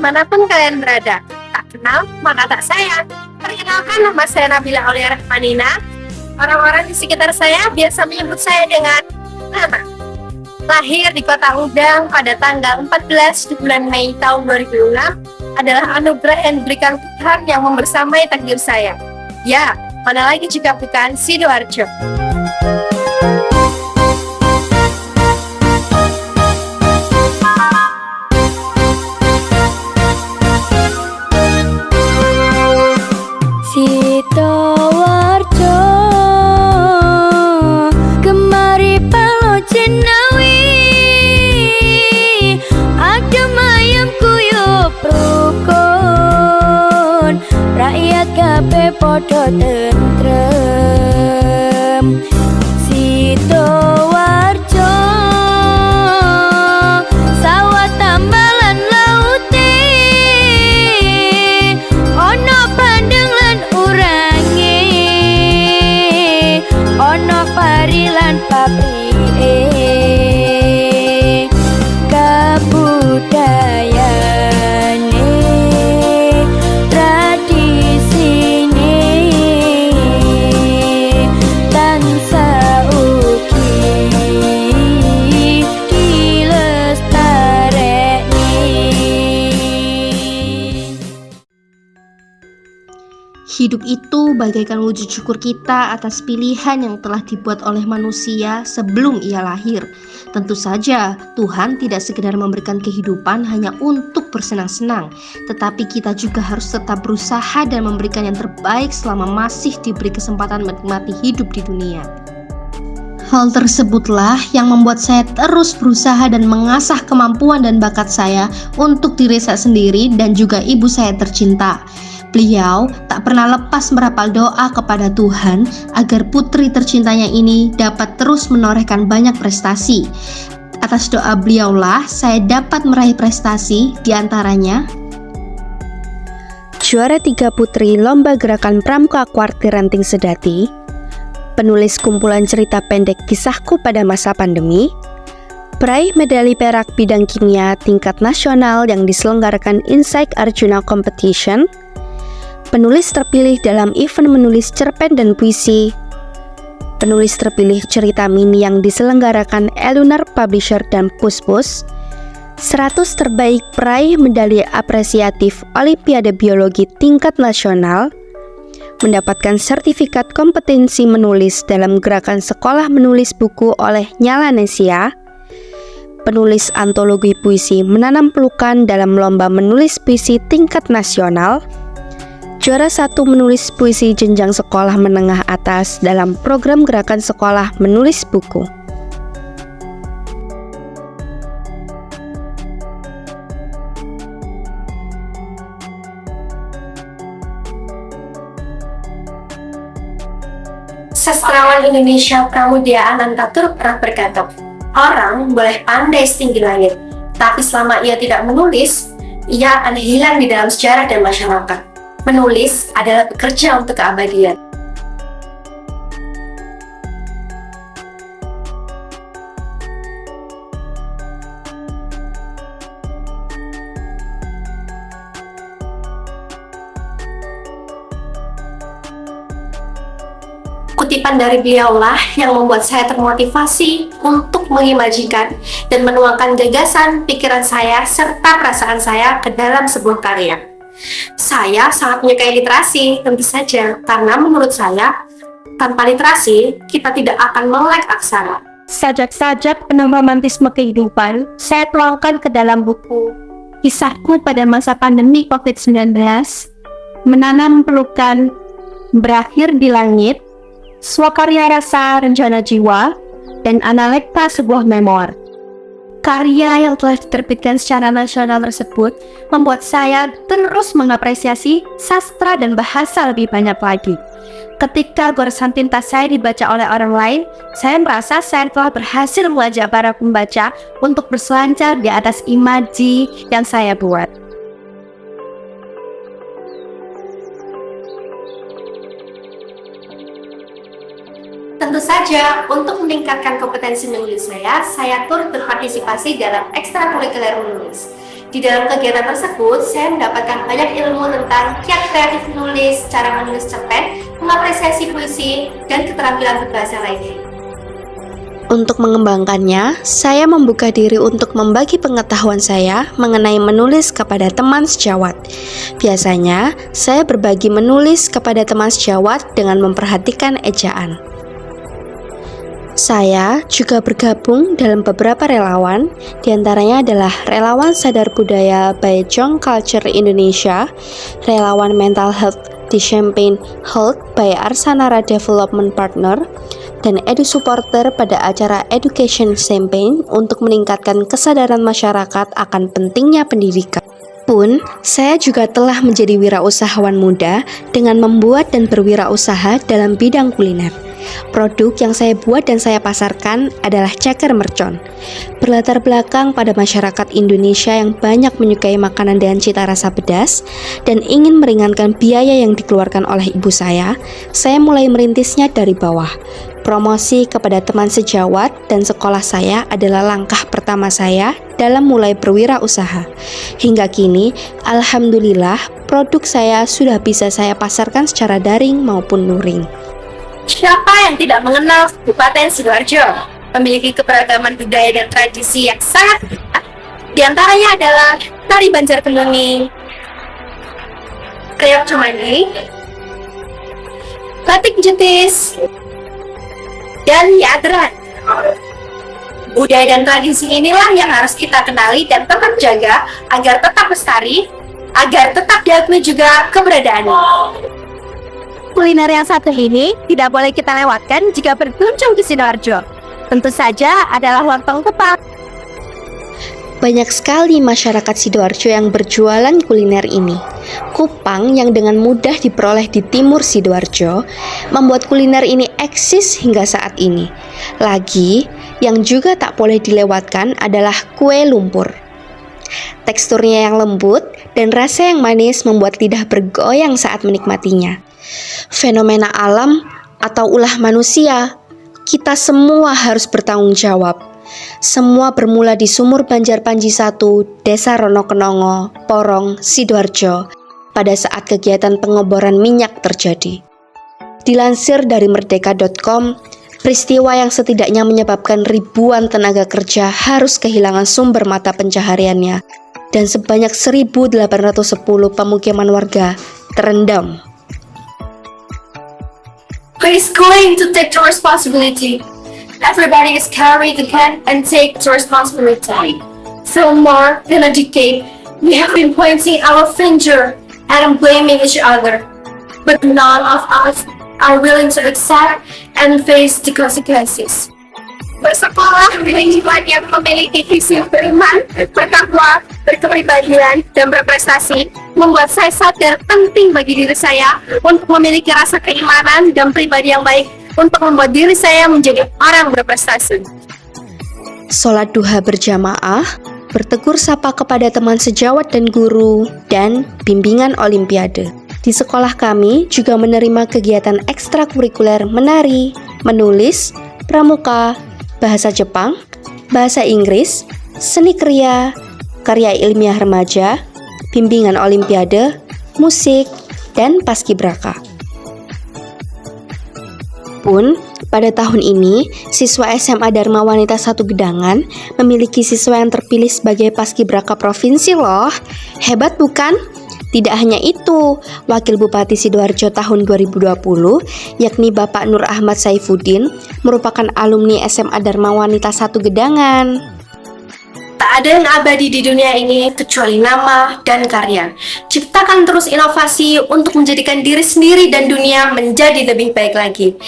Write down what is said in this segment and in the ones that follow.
dimanapun kalian berada. Tak kenal, maka tak sayang. Perkenalkan, nama saya Nabila Aulia Rahmanina. Orang-orang di sekitar saya biasa menyebut saya dengan Nana. Lahir di Kota Udang pada tanggal 14 di bulan Mei tahun 2006 adalah anugerah yang diberikan Tuhan yang membersamai takdir saya. Ya, mana lagi jika bukan Sidoarjo. Sidoarjo kemari palo jenawi adem ayam kuyup rukun rakyat kabeh padha tentrem. Sidoarjo sawah tambalan laute ono bandeng lan urange ono pari lan paprike kabudayane tradisine tansah ugi dilestareni. Hidup itu bagaikan wujud syukur kita atas pilihan yang telah dibuat oleh manusia sebelum ia lahir. Tentu saja, Tuhan tidak sekedar memberikan kehidupan hanya untuk bersenang-senang, tetapi kita juga harus tetap berusaha dan memberikan yang terbaik selama masih diberi kesempatan menikmati hidup di dunia. Hal tersebutlah yang membuat saya terus berusaha dan mengasah kemampuan dan bakat saya untuk diri saya sendiri dan juga ibu saya tercinta. Beliau tak pernah lepas merapal doa kepada Tuhan agar putri tercintanya ini dapat terus menorehkan banyak prestasi. Atas doa beliaulah saya dapat meraih prestasi, diantaranya juara 3 putri Lomba Gerakan Pramuka Kuartir Ranting Sedati, penulis kumpulan cerita pendek Kisahku pada masa pandemi, peraih medali perak bidang kimia tingkat nasional yang diselenggarakan Insight Arjuna Competition, penulis terpilih dalam event menulis cerpen dan puisi, penulis terpilih cerita mini yang diselenggarakan Elunar Publisher dan Puspus, 100 terbaik peraih medali apresiatif Olimpiade Biologi tingkat nasional, mendapatkan sertifikat kompetensi menulis dalam gerakan sekolah menulis buku oleh Nyalanesia, penulis antologi puisi Menanam Pelukan dalam lomba menulis puisi tingkat nasional, juara 1 menulis puisi jenjang sekolah menengah atas dalam program gerakan sekolah menulis buku. Sastrawan Indonesia Pramudia Anantatur pernah berkata, orang boleh pandai setinggi langit, tapi selama ia tidak menulis, ia akan hilang di dalam sejarah dan masyarakat. Menulis adalah bekerja untuk keabadian. Kutipan dari beliaulah yang membuat saya termotivasi untuk mengimajikan dan menuangkan gagasan, pikiran saya, serta perasaan saya ke dalam sebuah karya. Saya sangat menyukai literasi, tentu saja, karena menurut saya, tanpa literasi, kita tidak akan melek aksara. Sajak-sajak penuh romantisme kehidupan saya tuangkan ke dalam buku Kisahku pada masa pandemi COVID-19, Menanam Pelukan, Berakhir di Langit, Swakarya Rasa Rencana Jiwa, dan Analekta Sebuah Memoir. Karya yang telah diterbitkan secara nasional tersebut membuat saya terus mengapresiasi sastra dan bahasa lebih banyak lagi. Ketika goresan tinta saya dibaca oleh orang lain, saya merasa saya telah berhasil mengajak para pembaca untuk berselancar di atas imaji yang saya buat. Tentu saja, untuk meningkatkan kompetensi menulis saya turut berpartisipasi dalam ekstrakurikuler menulis. Di dalam kegiatan tersebut, saya mendapatkan banyak ilmu tentang kiat kreatif menulis, cara menulis cerpen, mengapresiasi puisi, dan keterampilan berbahasa lainnya. Untuk mengembangkannya, saya membuka diri untuk membagi pengetahuan saya mengenai menulis kepada teman sejawat. Biasanya, saya berbagi menulis kepada teman sejawat dengan memperhatikan ejaan. Saya juga bergabung dalam beberapa relawan, diantaranya adalah Relawan Sadar Budaya by Jong Culture Indonesia, Relawan Mental Health di Champagne Health by Arsanara Development Partner, dan Edu Supporter pada acara Education Campaign untuk meningkatkan kesadaran masyarakat akan pentingnya pendidikan. Pun, saya juga telah menjadi wirausahawan muda dengan membuat dan berwirausaha dalam bidang kuliner. Produk yang saya buat dan saya pasarkan adalah ceker mercon. Berlatar belakang pada masyarakat Indonesia yang banyak menyukai makanan dengan cita rasa pedas dan ingin meringankan biaya yang dikeluarkan oleh ibu saya mulai merintisnya dari bawah. Promosi kepada teman sejawat dan sekolah saya adalah langkah pertama saya dalam mulai berwirausaha. Hingga kini, alhamdulillah, produk saya sudah bisa saya pasarkan secara daring maupun luring. Siapa yang tidak mengenal Kabupaten Sidoarjo? Memiliki keberagaman budaya dan tradisi yang sangat besar. Di antaranya adalah tari Banjar Kenuni, reok cumani, batik jetis, dan yadran. Budaya dan tradisi inilah yang harus kita kenali dan tetap jaga agar tetap lestari, agar tetap diakui juga keberadaannya. Kuliner yang satu ini tidak boleh kita lewatkan jika berkunjung ke Sidoarjo. Tentu saja adalah lontong kupang. Banyak sekali masyarakat Sidoarjo yang berjualan kuliner ini. Kupang yang dengan mudah diperoleh di timur Sidoarjo membuat kuliner ini eksis hingga saat ini. Lagi, yang juga tak boleh dilewatkan adalah kue lumpur. Teksturnya yang lembut dan rasa yang manis membuat lidah bergoyang saat menikmatinya. Fenomena alam atau ulah manusia, kita semua harus bertanggung jawab. Semua bermula di Sumur Banjar Panji 1, Desa Ronokenongo, Porong, Sidoarjo, pada saat kegiatan pengeboran minyak terjadi. Dilansir dari merdeka.com, peristiwa yang setidaknya menyebabkan ribuan tenaga kerja harus kehilangan sumber mata pencahariannya dan sebanyak 1.810 pemukiman warga terendam. Who is going to take the responsibility? Everybody is carry the can and take the responsibility. For more than a decade, we have been pointing our finger and blaming each other, but none of us are willing to accept and face the consequences. Bersekolah kewajiban yang memiliki visi beriman, bertakwa, berkepribadian, dan berprestasi membuat saya sadar penting bagi diri saya untuk memiliki rasa keimanan dan pribadi yang baik untuk membuat diri saya menjadi orang berprestasi. Sholat duha berjamaah, bertegur sapa kepada teman sejawat dan guru, dan bimbingan olimpiade. Di sekolah kami juga menerima kegiatan ekstrakurikuler menari, menulis, pramuka, bahasa Jepang, bahasa Inggris, seni kriya, karya ilmiah remaja, bimbingan olimpiade, musik, dan paskibraka. Pun, pada tahun ini, siswa SMA Dharma Wanita 1 Gedangan memiliki siswa yang terpilih sebagai paskibraka provinsi loh. Hebat bukan? Tidak hanya itu, Wakil Bupati Sidoarjo tahun 2020, yakni Bapak Nur Ahmad Saifuddin, merupakan alumni SMA Dharma Wanita 1 Gedangan. Tak ada yang abadi di dunia ini kecuali nama dan karya. Ciptakan terus inovasi untuk menjadikan diri sendiri dan dunia menjadi lebih baik lagi.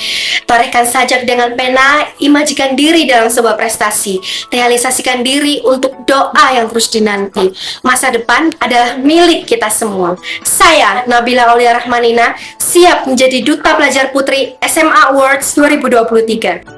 Torehkan sajak dengan pena, imajikan diri dalam sebuah prestasi. Realisasikan diri untuk doa yang terus dinanti. Masa depan adalah milik kita semua. Saya, Nabila Aulia Rahmanina, siap menjadi Duta Pelajar Putri SMA Awards 2023.